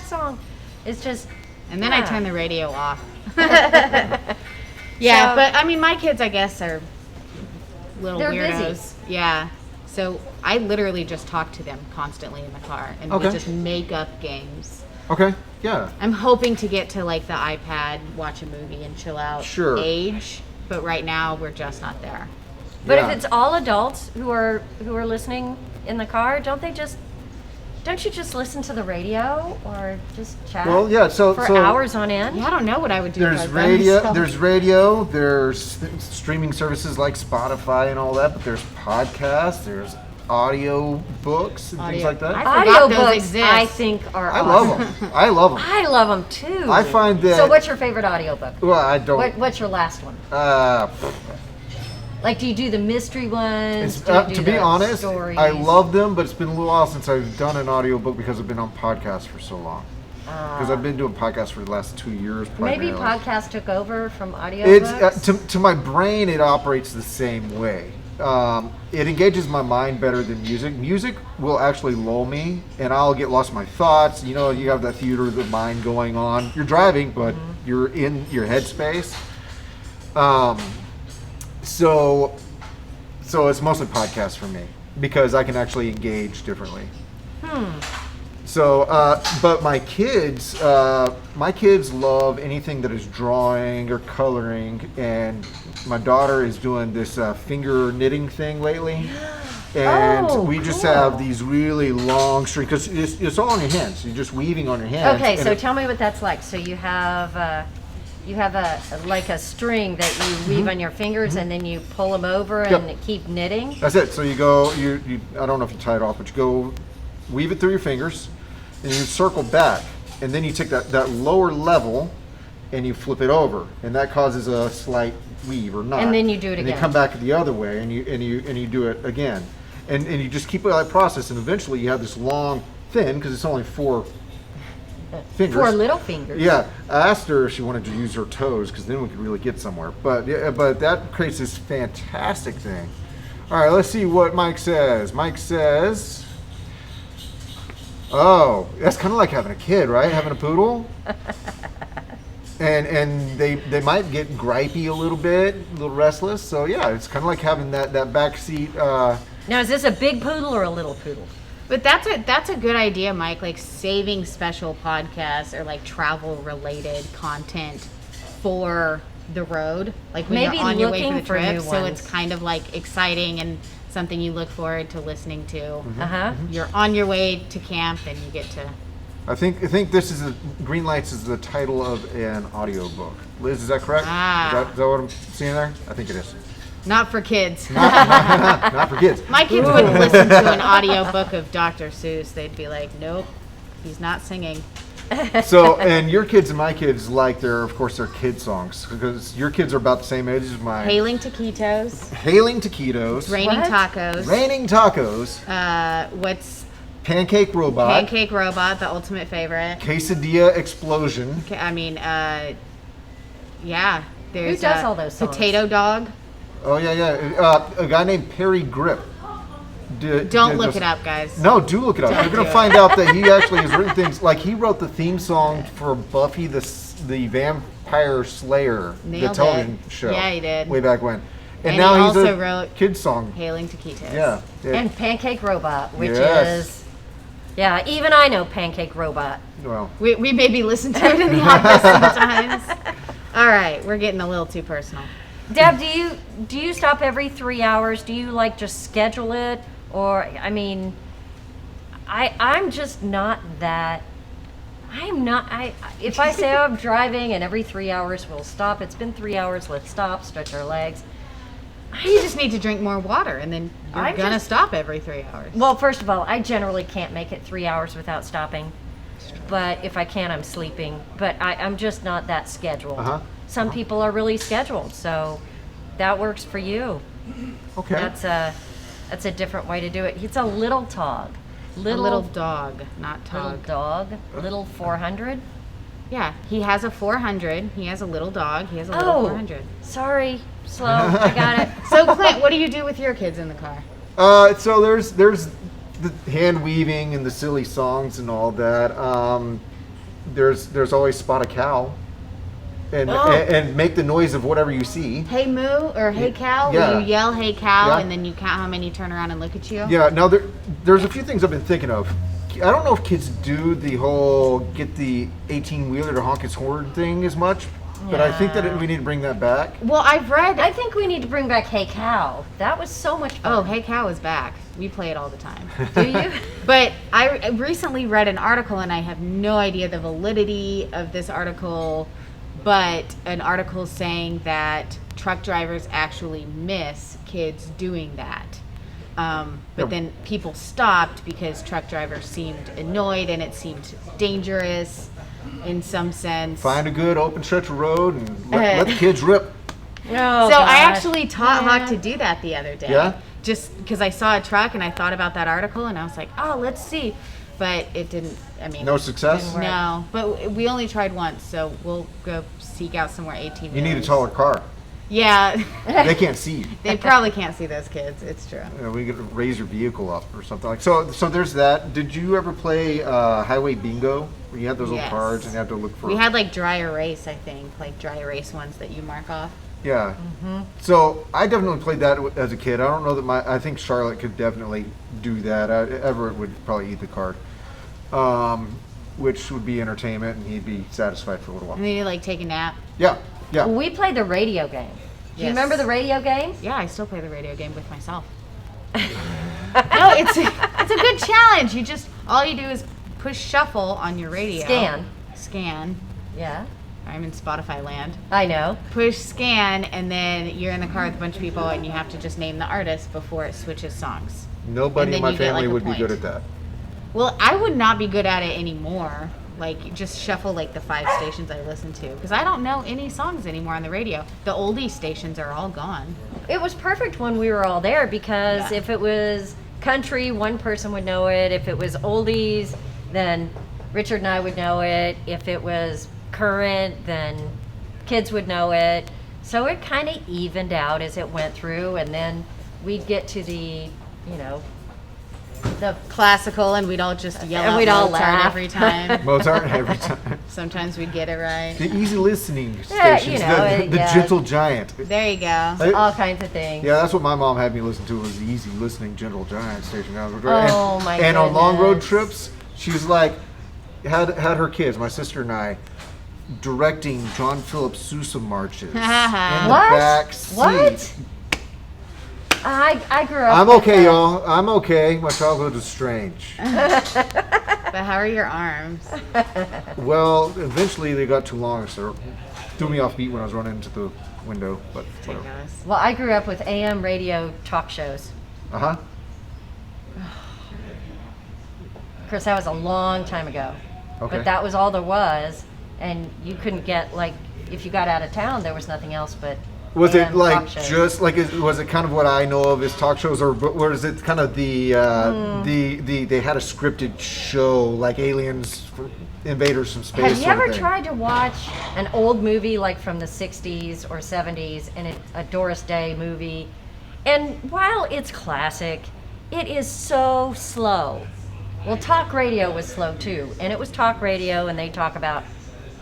song. It's just... And then I turn the radio off. So- but I mean, my kids, I guess, are little They're weirdos. busy. Yeah. So I literally just talk to them constantly in the car, and Okay. we just make up games. Okay. Yeah. I'm hoping to get to like the iPad, watch a movie, and chill out Sure. age, but right now we're just not there. But Yeah. if it's all adults who are listening in the car, don't you just listen to the radio or just chat Well, yeah. So for hours on end? Yeah, I don't know what I would do. There's if I was by radio. myself. There's radio. There's streaming services like Spotify and all that. But there's podcasts. There's audio books and things Audio. like that. I forgot those Audiobooks, exist. I think, are I awesome. love them. I love them. I love them too. I find that- So, what's your favorite audiobook? Well, I don't. What's your last one? Uh, Like, do you do the mystery ones? it's, Do you do to be the honest, stories? I love them, but it's been a little while since I've done an audiobook because I've been on podcasts for so long. Because I've been doing podcasts for the last 2 years. Maybe primarily. podcast took over from audiobooks. It's to my brain, it operates the same way. It engages my mind better than music. Music will actually lull me, and I'll get lost in my thoughts. You know, you have that theater of the mind going on. You're driving, but you're in your headspace. So it's mostly podcasts for me because I can actually engage differently. So, but my kids love anything that is drawing or coloring, and my daughter is doing this finger knitting thing lately. And Oh, we just cool. have these really long strings because it's all on your hands. You're just weaving on your hands. Okay, and so it- tell me what that's like. So you have a like a string that you weave on your fingers, and then you pull them over Yep. and keep knitting. That's it. So you go, you I don't know if you tie it off, but you go weave it through your fingers, and you circle back, and then you take that lower level, and you flip it over, and that causes a slight weave or knot. And then you do it and again. you come back the other way, and you do it again, and you just keep that process, and eventually you have this long, thin, because it's only 4 fingers. 4 little fingers. Yeah, I asked her if she wanted to use her toes because then we could really get somewhere. But that creates this fantastic thing. All right, let's see what Mike says. Mike says, "Oh, that's kind of like having a kid, right? Having a poodle." And they might get gripey a little bit, a little restless. So yeah, it's kind of like having that backseat. Now, is this a big poodle or a little poodle? But that's a good idea, Mike. Like saving special podcasts or like travel related content for the road, like when Maybe you're on your way for looking the for trip. new So ones. it's kind of like exciting and something you look forward to listening to. Mm-hmm. Uh-huh. You're on your way to camp and you get to. I think this is Green Lights is the title of an audiobook. Liz, is that correct? Ah. Is that what I'm seeing there? I think it is. Not for kids. Not for kids. My kids wouldn't listen to an audiobook of Dr. Seuss. They'd be like, nope, he's not singing. So, and your kids and my kids like of course, their kid songs because your kids are about the same age as mine. Hailing Taquitos, Hailing Taquitos, Raining What? Tacos, Raining Tacos, what's Pancake Robot, Pancake Robot, the ultimate favorite. Quesadilla Explosion. I mean, yeah. There's does all those songs? Potato Dog. Oh yeah. A guy named Perry Grip. Don't look it up, guys. No, do look it up. You're do going to it. find out that he actually has written things like he wrote the theme song for Buffy the Vampire Slayer, Nailed the television it. show. Yeah, he did. Way back when. And now he he's also a wrote kid song. Hailing Taquitos. Yeah. And Pancake Robot, which Yes. is... Yeah, even I know Pancake Robot. Well, We maybe listen to it in the office sometimes. All right, we're getting a little too personal. Deb, do you stop every 3 hours? Do you like just schedule it? Or, I mean, I'm just not that... if I say I'm driving and every 3 hours we'll stop, it's been 3 hours, let's stop, stretch our legs. You just need to drink more water, and then you're I'm gonna just- stop every 3 hours. Well, first of all, I generally can't make it 3 hours without stopping. But if I can, I'm sleeping. But I'm just not that scheduled. Uh-huh. Some people are really scheduled, so that works for you. okay. That's a different way to do it. It's a little tog. A little dog, not little Tog. dog. Little 400. Yeah, he has a 400. He has a little dog. He has a little 400. Sorry. Slow. I got it. So, Clint, what do you do with your kids in the car? So there's the hand weaving and the silly songs and all that. there's always spot a cow, and Oh. and make the noise of whatever you see. Hey moo or hey cow. Yeah. Will you yell hey cow Yeah. and then you count how many turn around and look at you? Yeah. Now there's a few things I've been thinking of. I don't know if kids do the whole get the 18-wheeler to honk its horn thing as much, but I think that we need to bring that back. Well, I've read. I think we need to bring back Hey Cow. That was so much fun. Oh, hey cow is back. We play it all the time. Do you? But I recently read an article, and I have no idea the validity of this article, but an article saying that truck drivers actually miss kids doing that. But Yep. then people stopped because truck drivers seemed annoyed and it seemed dangerous in some sense. Find a good open stretch of road and let the kids rip. Oh, So I gosh. actually taught Yeah. Hawk to do that the other day. Yeah? Just because I saw a truck and I thought about that article and I was like, oh, let's see. But it didn't, I mean. No success? work. No, but we only tried once, so we'll go seek out some more 18. You need a taller car. Yeah. They can't see you. They probably can't see those kids. It's true. We could raise your vehicle up or something like. So there's that. Did you ever play Highway Bingo? Where you had those Yes. little cards and you had to look for. We had like dry erase, I think, like dry erase ones that you mark off. Yeah. So I definitely played that as a kid. I don't know that I think Charlotte could definitely do that. Everett would probably eat the card, which would be entertainment, and he'd be satisfied for a little And while. then you like take a nap. Yeah. Yeah. We played the radio game. Do you Yes. remember the radio game? Yeah, I still play the radio game with myself. No, it's a good challenge. You just all you do is push shuffle on your radio. Scan. Yeah. I'm in Spotify land. I know. Push scan, and then you're in the car with a bunch of people, and you have to just name the artist before it switches songs. Nobody And in then my you get, family like, a would be good point. at that. Well, I would not be good at it anymore. Like, just shuffle like the 5 stations I listen to, because I don't know any songs anymore on the radio. The oldie stations are all gone. It was perfect when we were all there because Yeah. if it was country, one person would know it. If it was oldies, then Richard and I would know it. If it was current, then kids would know it. So it kind of evened out as it went through, and then we'd get to the, the Classical, and we'd all just yell And out we'd all Mozart laugh. every time. Mozart every time. Sometimes we'd get it right. The easy listening Yeah, stations, you know, the yeah. gentle giant. There you go. all kinds of things. Yeah, that's what my mom had me listen to was the easy listening gentle giant station. Oh, my And on long road goodness. trips, she was like, had her kids, my sister and I, directing John Philip Sousa marches in the What? back seat. What? I grew up. I'm with okay, that. y'all. I'm okay. My childhood was strange. But how are your arms? Well, eventually they got too long, so it threw me off beat when I was running into the window. But whatever. Ridiculous. Well, I grew up with AM radio talk shows. Uh huh. Of course, that was a long time ago. Okay. But that was all there was, and you couldn't get like if you got out of town, there was nothing else but. Was it AM like talk shows. just like was it kind of what I know of as talk shows, or was it kind of the they had a scripted show like Aliens, Invaders from Space? Have you sort of ever thing? tried to watch an old movie like from the 60s or 70s and a Doris Day movie? And while it's classic, it is so slow. Well, talk radio was slow too. And it was talk radio, and they talk about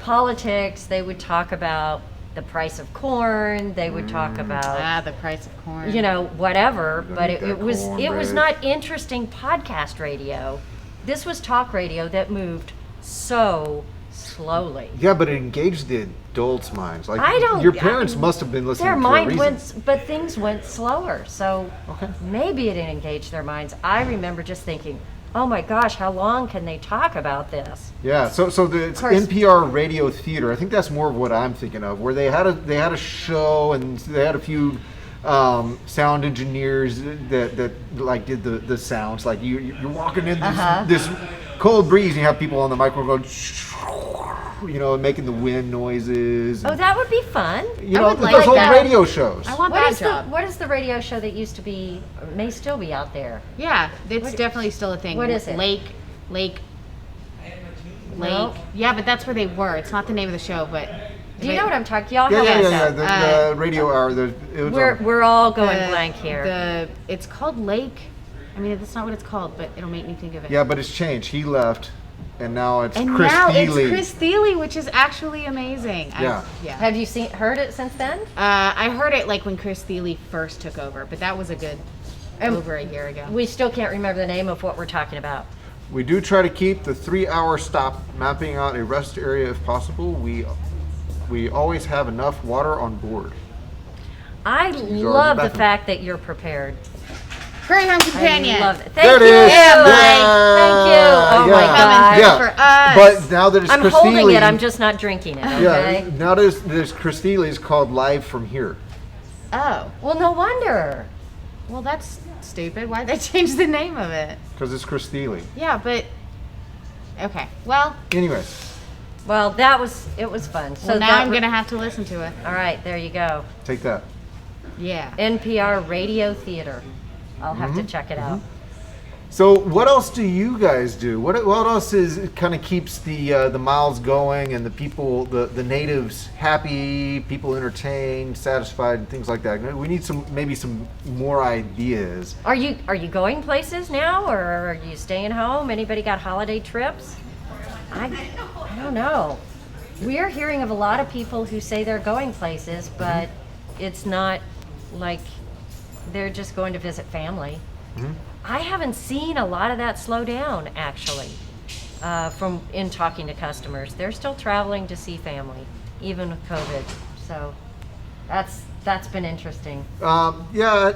politics, they would talk about the price of corn, they would talk about The price of corn. whatever, but eat that it was cornbread. not interesting podcast radio. This was talk radio that moved so slowly. Yeah, but it engaged the adults' minds. Like I don't. Your parents must have been listening Their for mind a reason. went, but things went slower. So Okay. maybe it didn't engage their minds. I remember just thinking, "Oh my gosh, how long can they talk about this?" Yeah, so it's course. NPR radio theater. I think that's more of what I'm thinking of, where they had a show and they had a few sound engineers that like did the sounds. Like you're walking in this cold breeze and you have people on the microphone going, making the wind noises. Oh, And, that would be fun. would like those whole that. radio shows. I want What that is job. what is the radio show that used to be, may still be out there? Yeah, it's What- definitely still a thing. what is it? Lake. No. Yeah, but that's where they were. It's not the name of the show, but. Do you know what I'm talking? Y'all Yeah, have yeah, that. yeah. The radio hour. It was We're all going blank here. It's called Lake. I mean, that's not what it's called, but it'll make me think of it. yeah, but it's changed. He left. and now it's And Chris now Thiele. it's Chris Thiele, which is actually amazing. Yeah. Have you heard it since then? I heard it like when Chris Thiele first took over, but that was a good over a year ago. We still can't remember the name of what we're talking about. We do try to keep the 3-hour stop, mapping out a rest area if possible. We always have enough water on board. I already love the back. fact that you're prepared. Greyhound Companion. I love it. There Thank it you. is. Yeah, Mike. Thank you. Oh my Yeah. God. Yeah. For us. But now that it's I'm Chris holding Thiele, it. I'm just not drinking it. Okay. yeah. Now there's Chris Thiele is called Live from Here Oh, Well, no wonder. well, that's stupid. Why'd they change the name of it? because it's Chris Thiele. Yeah, but okay. Well, Anyways, Well, it was fun. So now that I'm gonna have to listen to it. All right, there you go. take that. Yeah. NPR Radio Theater. I'll have to check it out. So what else do you guys do? What else kind of keeps the miles going and the people, the natives happy, people entertained, satisfied, and things like that? We need maybe some more ideas. Are you going places now, or are you staying home? Anybody got holiday trips? I don't know. We're hearing of a lot of people who say they're going places, but it's not like they're just going to visit family. I haven't seen a lot of that slow down, actually, from in talking to customers. They're still traveling to see family, even with COVID. So that's been interesting. Yeah.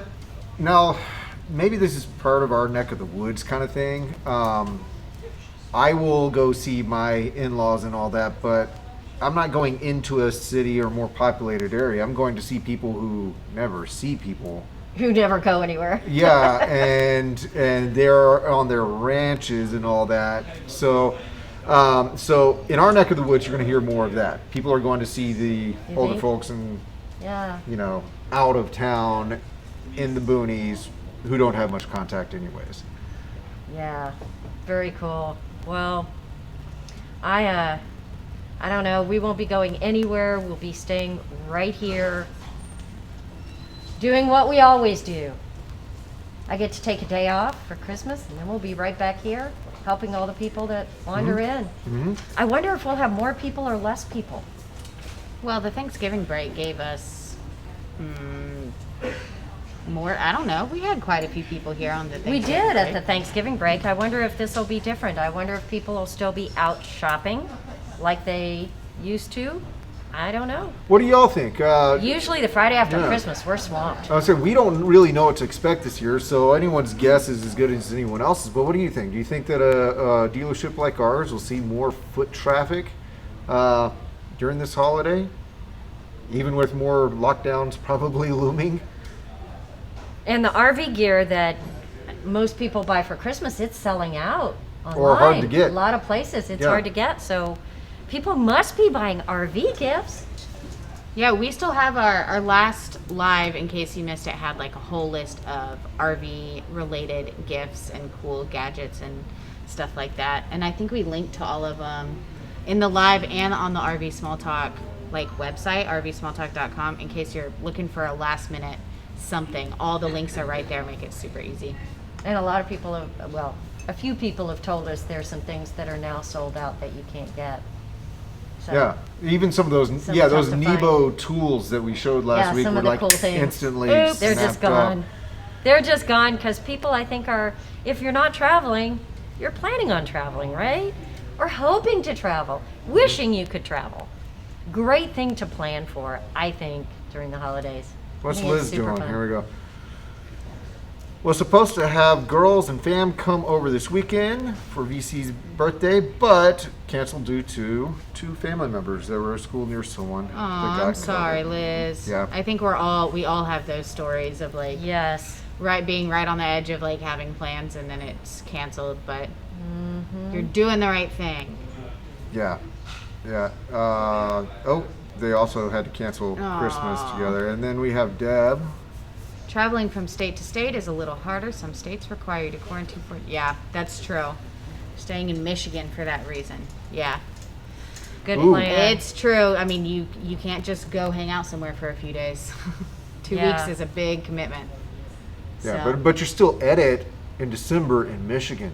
Now, maybe this is part of our neck of the woods kind of thing. I will go see my in-laws and all that, but I'm not going into a city or more populated area. I'm going to see people who never see people. Who never go anywhere. Yeah, and they're on their ranches and all that. So in our neck of the woods, you're going to hear more of that. People are going to see the older think? folks and Yeah. out of town in the boonies who don't have much contact anyways. Yeah, very cool. Well, I don't know. We won't be going anywhere. We'll be staying right here, doing what we always do. I get to take a day off for Christmas, and then we'll be right back here, helping all the people that wander in. I wonder if we'll have more people or less people. Well, the Thanksgiving break gave us more. I don't know. We had quite a few people here on the We Thanksgiving did at break. the Thanksgiving break. I wonder if this will be different. I wonder if people will still be out shopping like they used to. I don't know. What do y'all think? Usually the Friday after Yeah. Christmas, we're swamped. I was saying we don't really know what to expect this year, so anyone's guess is as good as anyone else's. But what do you think? Do you think that a dealership like ours will see more foot traffic during this holiday, even with more lockdowns probably looming? And the RV gear that most people buy for Christmas, it's selling out online. Or hard to get. A lot of places, it's Yeah. hard to get. So people must be buying RV gifts. Yeah, we still have our last live, in case you missed it, had like a whole list of RV related gifts and cool gadgets and stuff like that. And I think we linked to all of them in the live and on the RV Small Talk website, rvsmalltalk.com, in case you're looking for a last minute something. All the links are right there, make it super easy. And a lot of people have, well, a few people have told us there's some things that are now sold out that you can't get. So, Yeah, even some of those, Some yeah, are those tough to find. Nebo tools that we showed last Yeah, week some were of the like cool things. instantly They're just snapped up. gone. They're just gone because people, I think, are, if you're not traveling, you're planning on traveling, right? Or hoping to travel, wishing you could travel. Great thing to plan for, I think, during the holidays. I What's think it's Liz super doing? fun. Here we go. Was supposed to have girls and fam come over this weekend for VC's birthday, but canceled due to 2 family members that were at school near someone. that Aw, got I'm sorry, COVID. Liz. Yeah. I think we all have those stories of Yes. being right on the edge of having plans and then it's canceled, but you're doing the right thing. Yeah, yeah. They also had to cancel Christmas Aw. together, and then we have Deb. Traveling from state to state is a little harder. Some states require you to quarantine for. Yeah, that's true. Staying in Michigan for that reason. Yeah, Good Ooh. plan. it's true. I mean, you can't just go hang out somewhere for a few days. 2 Yeah. weeks is a big commitment. Yeah, So- but you're still at it in December in Michigan.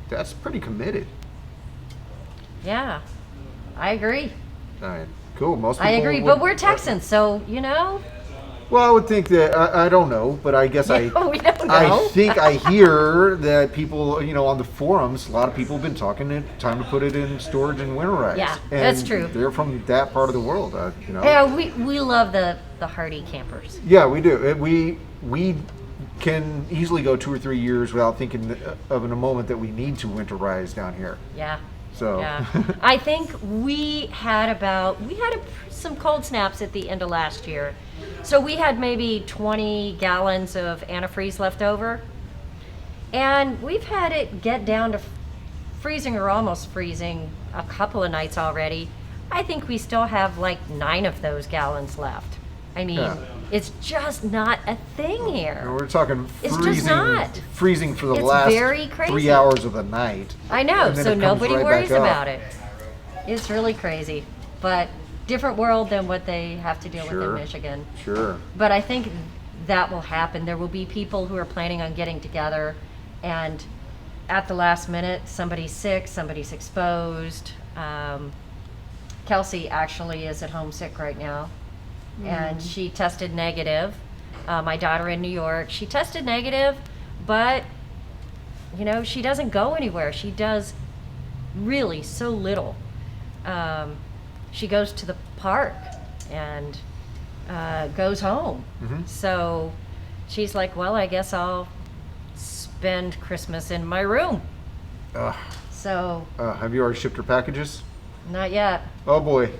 that's pretty committed. Yeah, I agree. All right, cool. Most people I agree, would- but we're Texans, so you know. Well, I would think that I don't know, but I guess we don't know. I think I hear that people, on the forums, a lot of people have been talking it time to put it in storage and winterize. Yeah, and that's true. They're from that part of the world, Yeah, we love the hardy campers. Yeah, we do. We can easily go 2 or 3 years without thinking of in a moment that we need to winterize down here. Yeah. So Yeah, I think we had some cold snaps at the end of last year, so we had maybe 20 gallons of antifreeze left over, and we've had it get down to freezing or almost freezing a couple of nights already. I think we still have like 9 of those gallons left. I mean, Yeah. it's just not a thing here. we're talking It's freezing, just not. freezing for the It's last very crazy. 3 hours of the night. I know, And then so it comes nobody right worries back up. about it. It's really crazy, but different world than what they have to deal with Sure. in Michigan. Sure. But I think that will happen. There will be people who are planning on getting together, and at the last minute, somebody's sick, somebody's exposed. Kelsey actually is at home sick right now, and she tested negative. My daughter in New York, she tested negative, but she doesn't go anywhere. She does really so little. She goes to the park and goes home. Mhm. So she's like, well, I guess I'll spend Christmas in my room. Ugh. So Have you already shipped her packages? not yet. Oh boy.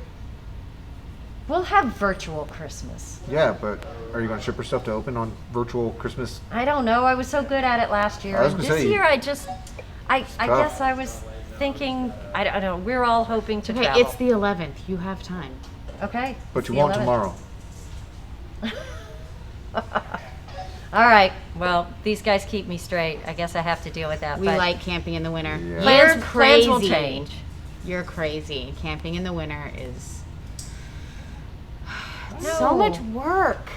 We'll have virtual Christmas. Yeah, but are you going to ship her stuff to open on virtual Christmas? I don't know. I was so good at it last year. I was And gonna this say, year I tough. guess I was thinking, I don't know, we're all hoping to Okay, travel. it's the 11th. You have time. Okay. But it's you the won't 11th. tomorrow. All right. Well, these guys keep me straight. I guess I have to deal with that. We but like camping in the winter. Yeah. plans, You're plans will crazy. change. You're crazy. Camping in the winter is No. so much work.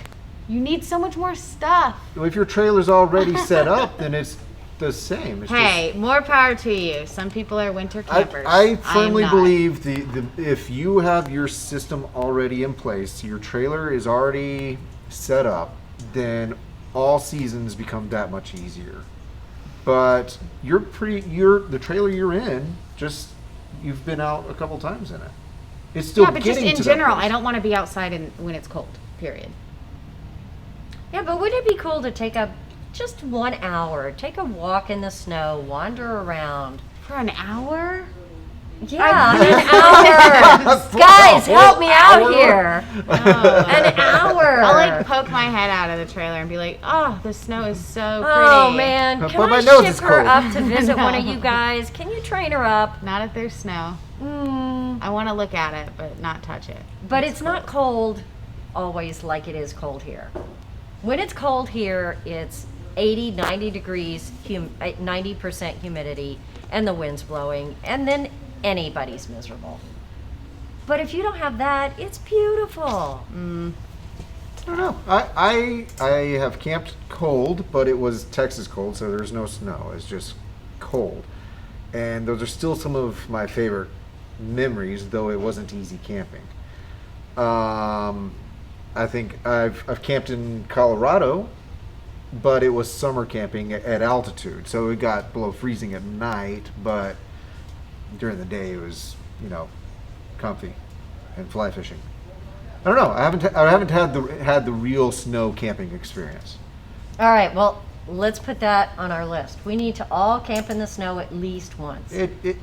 You need so much more stuff. Well, if your trailer's already set up, then it's the same. It's Hey, more power to you. Some people are winter campers. I am firmly not. believe if you have your system already in place, your trailer is already set up, then all seasons become that much easier. But the trailer you're in, just you've been out a couple times in it. It's still Yeah, but just getting in to that general, place. I don't want to be outside when it's cold. Period. Yeah, but wouldn't it be cool to take just 1 hour, take a walk in the snow, wander around? For an hour? Yeah, an hour. For Guys, a help whole me out hour? here. Oh. An hour. I'll like poke my head out of the trailer and be like, "Oh, the snow is so pretty." Oh man, But can my I nose ship is her cold. up to visit one of No. you guys? Can you train her up? Not if there's snow. Mm, I want to look at it, but not touch it. but it's not cold always like it is cold here. When it's cold here, it's 80, 90 degrees, 90% humidity, and the wind's blowing, and then anybody's miserable. But if you don't have that, it's beautiful. Mm. I don't know. I have camped cold, but it was Texas cold, so there's no snow. It's just cold. And those are still some of my favorite memories, though it wasn't easy camping. I think I've camped in Colorado, but it was summer camping at altitude, so it got below freezing at night, but during the day it was, comfy and fly fishing. I don't know. I haven't had the real snow camping experience. All right, well, let's put that on our list. We need to all camp in the snow at least once.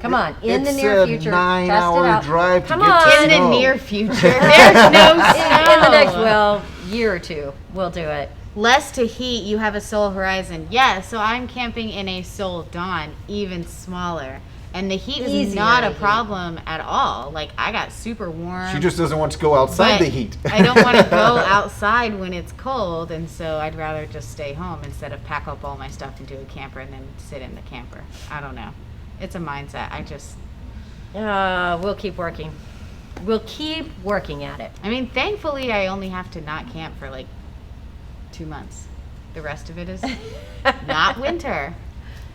Come on, in the near future, It's a test it 9-hour out. drive to Come get on. to In the snow. near future, there's no snow. In the next year or two, we'll do it. Less to heat, you have a Soul Horizon. Yeah, so I'm camping in a Soul Dawn, even smaller. And the heat is Easier not to a heat. problem at all. Like, I got super warm. She just doesn't want to go outside but the heat. I don't want to go outside when it's cold, and so I'd rather just stay home instead of pack up all my stuff into a camper and then sit in the camper. I don't know. It's a mindset. We'll keep working. We'll keep working at it. I mean, thankfully, I only have to not camp for like 2 months. The rest of it is not winter.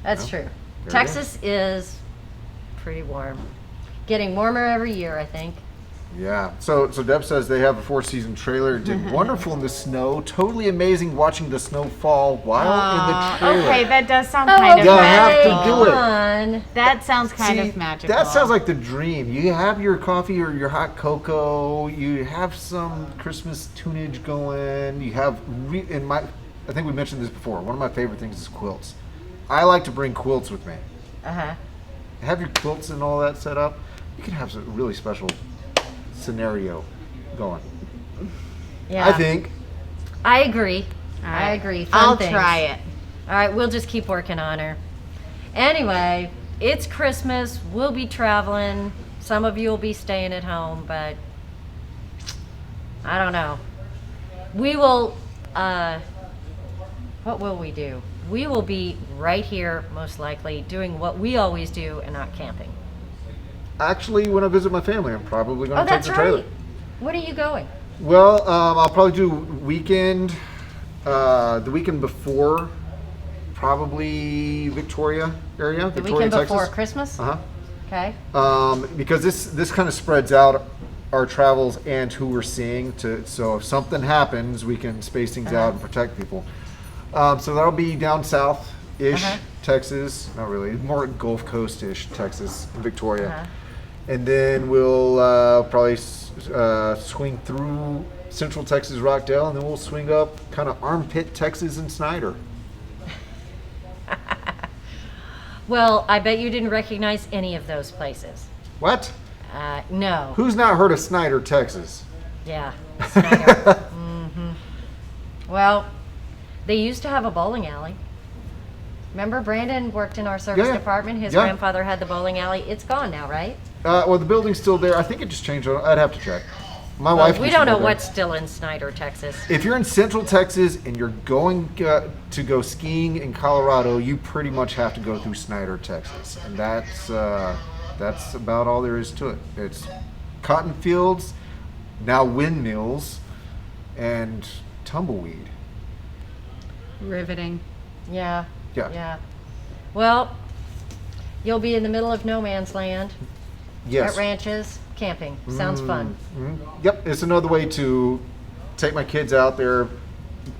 That's true. go. Texas is pretty warm. Getting warmer every year, I think. Yeah. So Deb says they have a 4-season trailer. It did wonderful in the snow. Totally amazing watching the snow fall while in the trailer. Okay, that does sound Oh, kind of You okay, have to magical. do it. come on. That sounds kind See, of magical. That sounds like the dream. You have your coffee or your hot cocoa. You have some Christmas tunage going. You have I think we mentioned this before. One of my favorite things is quilts. I like to bring quilts with me. Uh-huh. Have your quilts and all that set up. You can have some really special scenario going. Yeah. I think. I agree. All I right. agree. Fun I'll things. try it. All right, we'll just keep working on her. Anyway, it's Christmas. We'll be traveling. Some of you will be staying at home, but I don't know. We will, what will we do? We will be right here, most likely, doing what we always do and not camping. Actually, when I visit my family, I'm probably going Oh, to take that's the trailer. right. When are you going? Well, I'll probably do weekend, the weekend before, probably Victoria area, The Victoria, weekend before Texas. Christmas? Uh Okay. huh. Because this kind of spreads out our travels and who we're seeing. So if something happens, we can space things out and protect people. So that'll be down south-ish Uh-huh. Texas. Not really, more Gulf Coast-ish Texas, Victoria. Uh-huh. And then we'll probably swing through Central Texas, Rockdale, and then we'll swing up kind of Armpit, Texas, and Snyder. Well, I bet you didn't recognize any of those places. What? No. Who's not heard of Snyder, Texas? Yeah. Snyder. Well, they used to have a bowling alley. Remember, Brandon worked in our service Yeah. department. His Yeah. grandfather had the bowling alley. It's gone now, right? Well, the building's still there. I think it just changed. I'd have to check. My Well, wife. we used to don't know go there. what's still in Snyder, Texas. If you're in Central Texas and you're going to go skiing in Colorado, you pretty much have to go through Snyder, Texas, and that's about all there is to it. It's cotton fields, now windmills, and tumbleweed. Riveting. Yeah. Yeah. Yeah. Well, you'll be in the middle of no man's land Yes. at ranches, camping. Sounds fun. Mhm. Yep, it's another way to take my kids out there,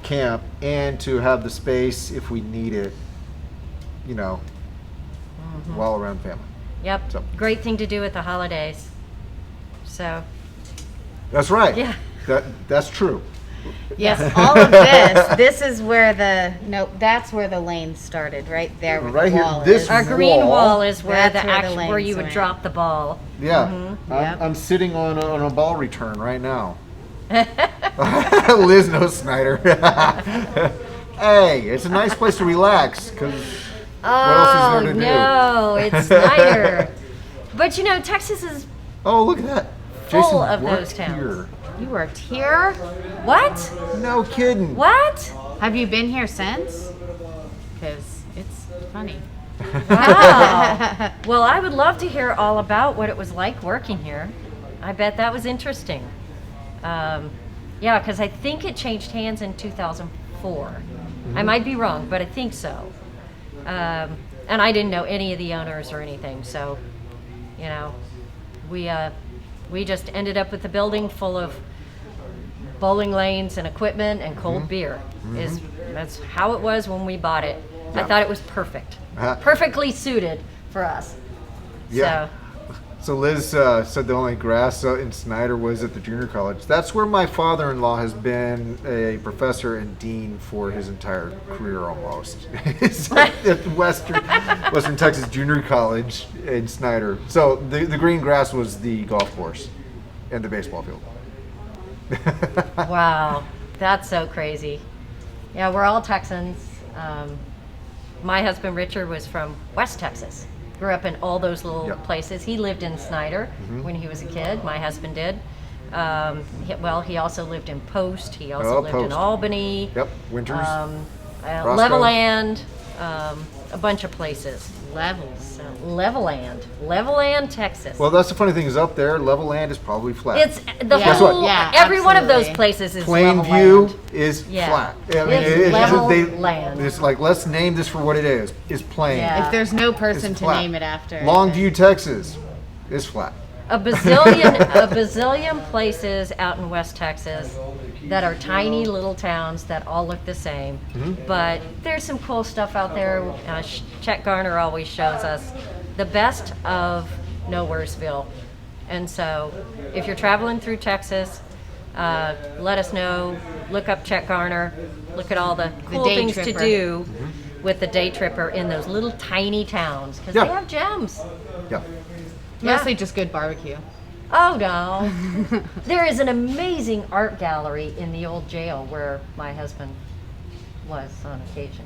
camp, and to have the space if we need it, while around family. Yep. So- Great thing to do at the holidays. So, That's right. Yeah. That's true. Yes, all of this is where that's where the lane started, right there where Right the here, wall this is. our green wall, wall is where that's where the where you lanes would went. drop the ball. Yeah, Yep. I'm sitting on a ball return right now. Liz knows Snyder. Hey, it's a nice place to relax because what else is there to do? No, it's Snyder. But Texas is Oh, look at that. Full Jason of worked those towns. here. You worked here? what? No kidding. What? Have you been here since? Because it's funny. Wow. Well, I would love to hear all about what it was like working here. I bet that was interesting. Yeah, because I think it changed hands in 2004. I might be wrong, but I think so. And I didn't know any of the owners or anything, so we just ended up with a building full of bowling lanes and equipment and cold beer. That's how it was when we bought it. I Yeah. thought it was perfect, Uh-huh. perfectly suited for us. Yeah. So Liz said the only grass in Snyder was at the junior college. That's where my father-in-law has been a professor and dean for his entire career almost. It's at Western Texas Junior College in Snyder. So the green grass was the golf course and the baseball field. Wow, that's so crazy. Yeah, we're all Texans. My husband Richard was from West Texas. Grew up in all those little Yep. places. He lived in Snyder when he was a kid. My husband did. He also lived in Post. He also lived in Post. Albany. Yep, Winters. Um, Roscoe. Levelland. A bunch of places. Levels. So, Levelland, Texas. Well, that's the funny thing is up there, Levelland is probably flat. It's the Yeah. whole. Yeah, every one of those absolutely. places is Plainview Levelland. is Yeah. flat. I mean, It's Levelland. It's like, let's name this for what it is. It's plain. Yeah. If there's no person It's to flat. name it after. Longview, Texas is flat. A bazillion places out in West Texas that are tiny little towns that all look the same. But there's some cool stuff out there. Chet Garner always shows us the best of Nowheresville. And so if you're traveling through Texas, let us know. Look up Chet Garner. Look at all the cool day things to tripper. do with the day tripper in those little tiny towns because Yeah. they have gems. Yeah. Mostly just good barbecue. Oh no. There is an amazing art gallery in the old jail where my husband was on occasion.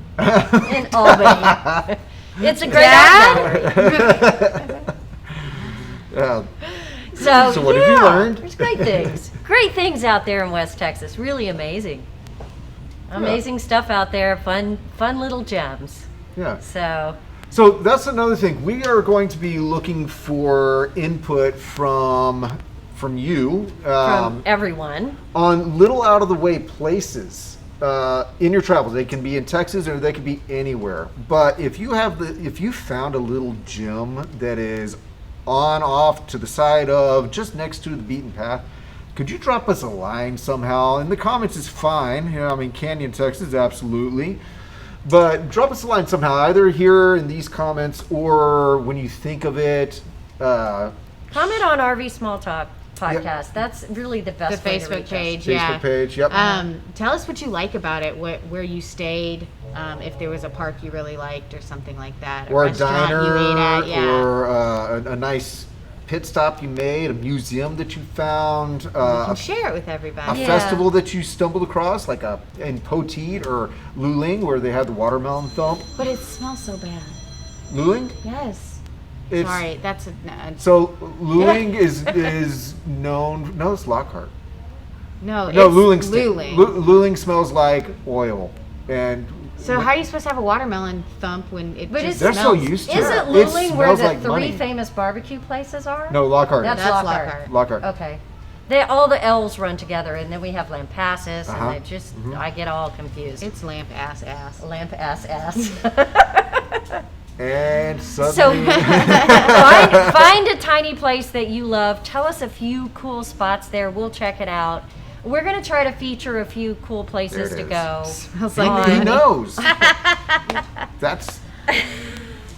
In Albany. It's a great art gallery. Yeah. So what have you learned? There's great things. Great things out there in West Texas. Really amazing. Amazing stuff out there. Fun little gems. Yeah. So So that's another thing. We are going to be looking for input from you from everyone. on little out of the way places in your travels. They can be in Texas or they can be anywhere. But if you found a little gem that is on off to the side of just next to the beaten path, could you drop us a line somehow? In the comments is fine. You know, I mean, Canyon, Texas, absolutely. But drop us a line somehow, either here in these comments or when you think of it. Comment on RV Small Talk podcast. That's really the The best way to Facebook reach us. page, Facebook yeah. page, yep. Tell us what you like about it, where you stayed, if there was a park you really liked or something like that. Or a restaurant diner, you ate at, yeah. or a nice pit stop you made, a museum that you found, You a can share it with everybody. Yeah. festival that you stumbled across, like in Poteet or Luling, where they had the watermelon thump. But it smells so bad. Luling? Yes. It's, Sorry, that's So Luling is known. No, it's Lockhart. no. No, it's Luling. Luling. Luling smells like oil, and So how are you supposed to have a watermelon thump when it But just they're so smells? used to Is it. it It Luling where smells the like three money. famous barbecue places are? No, Lockhart. That's is. That's Lockhart. Lockhart. Lockhart. Okay. All the L's run together, and then we have Lampasas, Uh-huh. and it just I get all confused. It's lamp ass. Lamp ass. And So suddenly, find a tiny place that you love. Tell us a few cool spots there. We'll check it out. We're gonna try to feature a few cool places There it to is. go. Smells like on- he money. knows. That's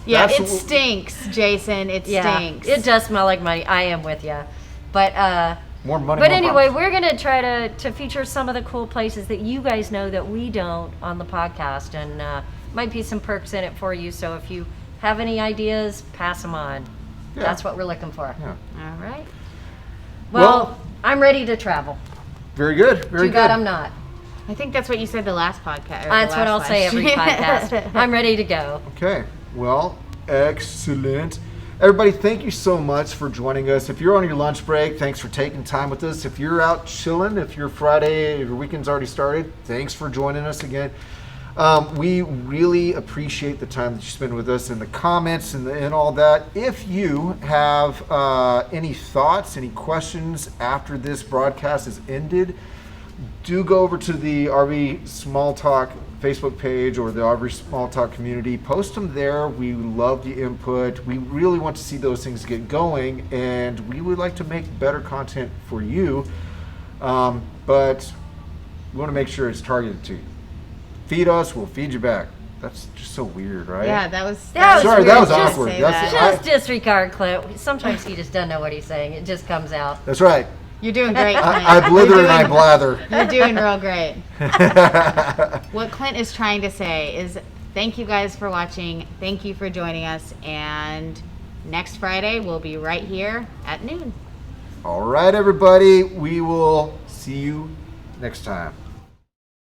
Yeah, That's it wh- stinks, Jason. It Yeah, stinks. it does smell like money. I am with you, but more money. but more anyway, problems. we're gonna try to feature some of the cool places that you guys know that we don't on the podcast, and might be some perks in it for you. So if you have any ideas, pass them on. Yeah. That's what we're looking for. Yeah. All right. Well, I'm ready to travel. Very good. Very Too good. bad I'm not. I think that's what you said the last podcast. That's what I'll say every podcast. I'm ready to go. Okay. Well, excellent. Everybody, thank you so much for joining us. If you're on your lunch break, thanks for taking time with us. If you're out chilling, if your Friday, your weekend's already started, thanks for joining us again. We really appreciate the time that you spend with us and the comments and all that. If you have any thoughts, any questions after this broadcast is ended, do go over to the RV Small Talk Facebook page or the RV Small Talk community. Post them there. We love the input. We really want to see those things get going, and we would like to make better content for you. But we want to make sure it's targeted to you. Feed us, we'll feed you back. That's just so weird, right? Yeah, that was. That was Sorry, weird. that was Just awkward. say That's that. Just disregard Clint. Sometimes he just doesn't know what he's saying. It just comes out. That's right. You're doing great, Clint. I blither and I blather. You're doing real great. What Clint is trying to say is thank you guys for watching. Thank you for joining us. And next Friday, we'll be right here at noon. All right, everybody. We will see you next time.